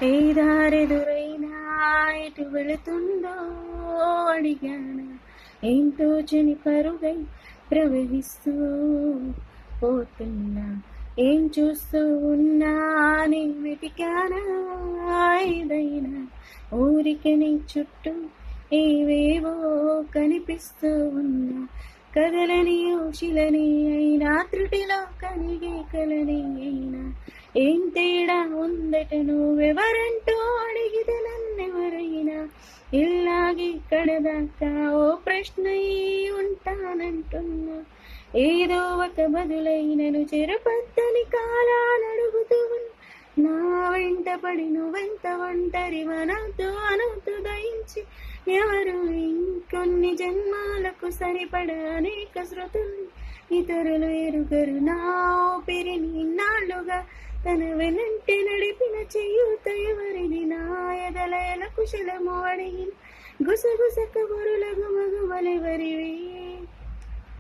ఏ దారెదురైనా ఎటు వెళుతుందో అడిగాను, ఏంటో చని పరుగై ప్రవహిస్తూ పోతున్నా. ఏం చూస్తూ ఉన్నా నీ వెతికానా, ఏదైనా ఊరికి నీ చుట్టూ ఏవేవో కనిపిస్తూ ఉన్నా. కదలని ఊశిలని అయినా, త్రుటిలో కనిగే కలని అయినా, ఏం తేడా ఉందట నువ్వెవరంటూ అడిగితే నన్నెవరైనా, ఇలాగే కడదాకా ఓ ప్రశ్న ఉంటానంటున్నా. ఏదో ఒక బదులైనను చెరపద్దని కాలానడుగుతూ నా వెంట పడి నువ్వెంత ఒంటరి వనవుతూ అనవుతూ దయించి ఎవరు ఇంకొన్ని జన్మాలకు సరిపడ అనేక శృతులు ఇతరులు ఎరుగరు. నా ఊపిరిని ఇన్నాళ్ళుగా తన వెనంటే నడిపిన చేయూత ఎవరిది, నా ఎదలయల కుశలము అడిగిన గుసగుస కబురుల గుమగుమ